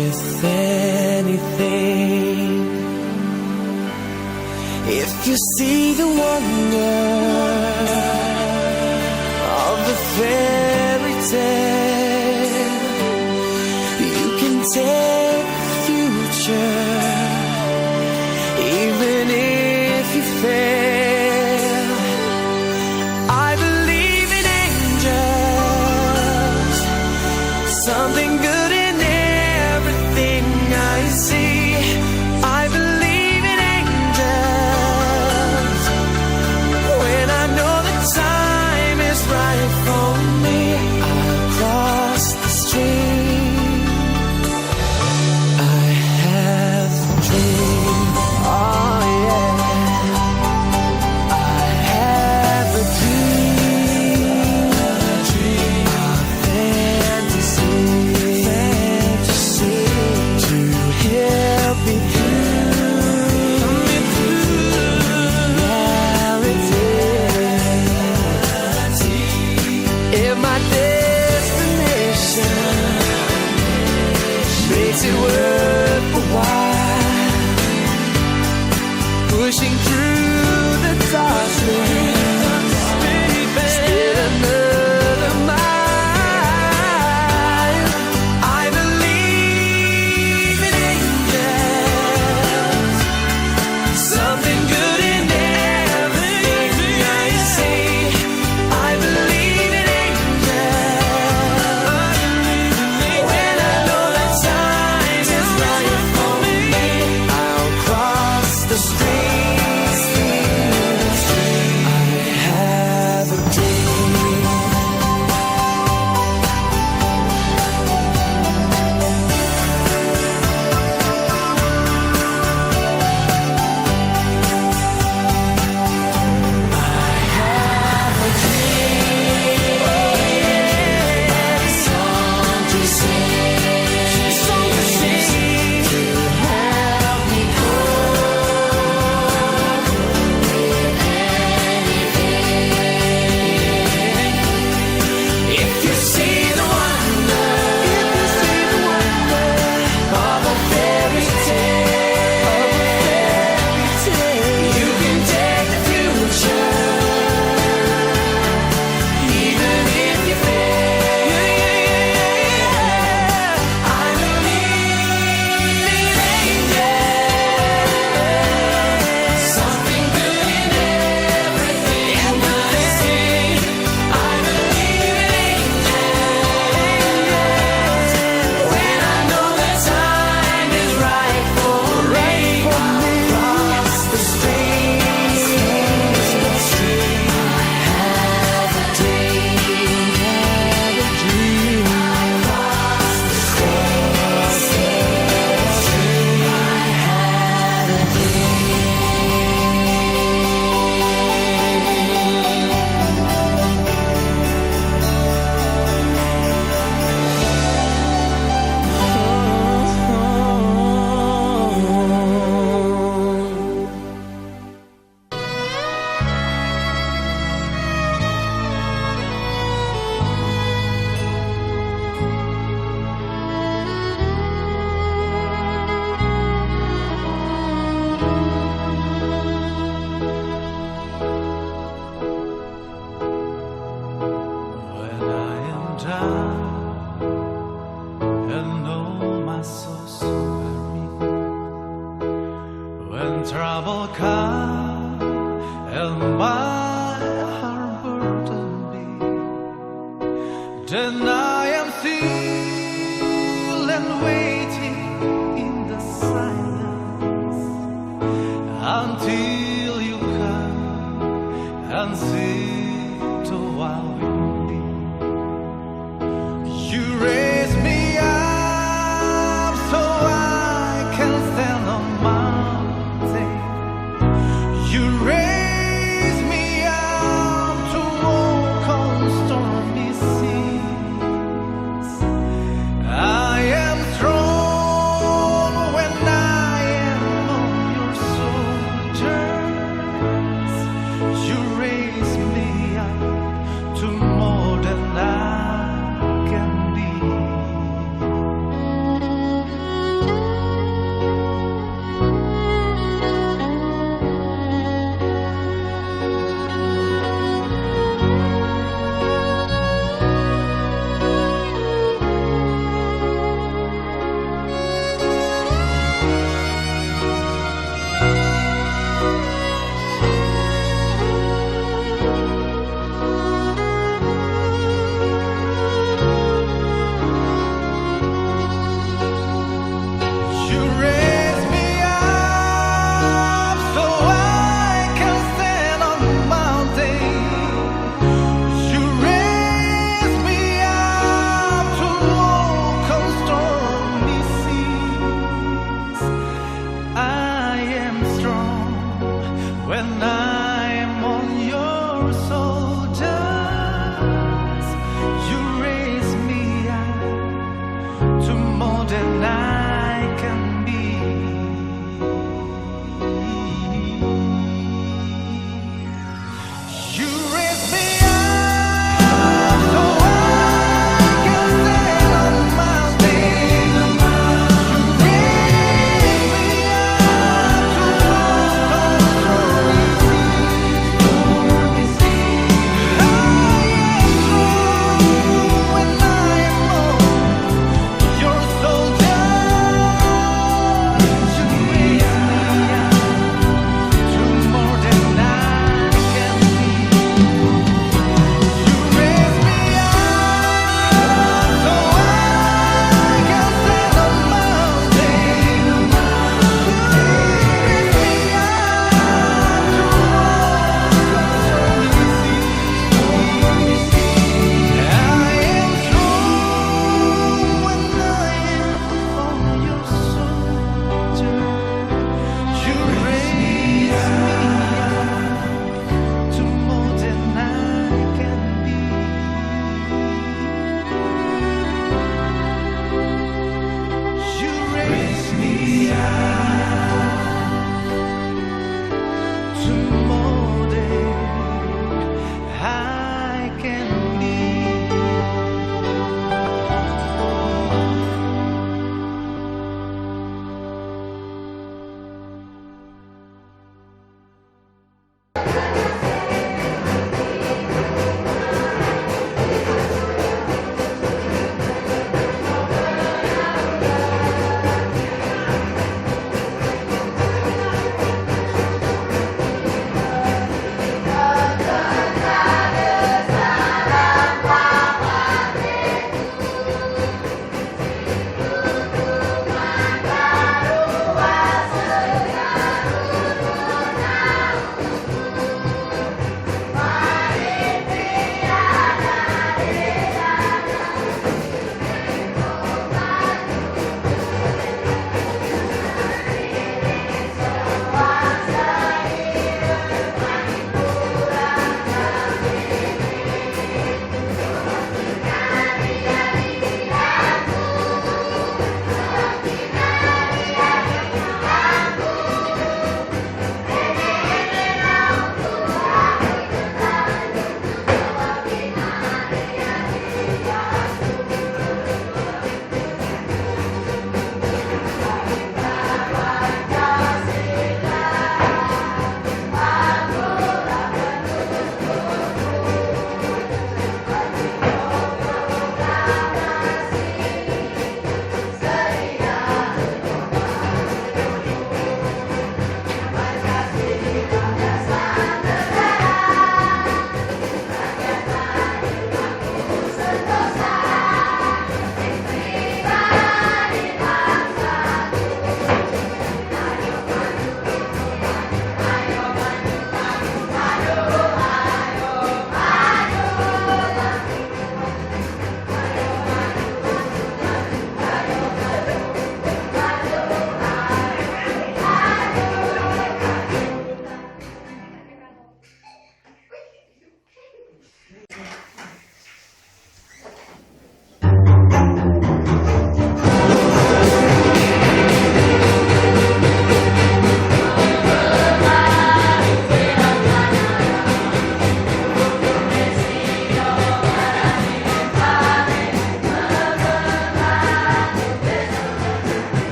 with anything. If you see the wonder of the fairy tale, you can take the future, even if you fail. I believe in angels, something good in everything I see. I believe in angels when I know the time is right for me. I'll cross the stream. I have a dream. Oh yeah, I have a dream. A fantasy to help me through reality. If my destination makes it worth a while, pushing through the darkness, still another mile. I believe in angels, something good in everything I see. I believe in angels when I know that time is right for me. I'll cross the stream. I have a dream. Song to sing to help me if you see the wonder of a fairy tale, you can take the future, even if you fail. I believe in angels, something good in everything I see. I believe in angels when I know that time is right for me. I'll cross the stream. I have a dream. I'll cross the stream. I have a When I am down and know my soul so weary, when trouble comes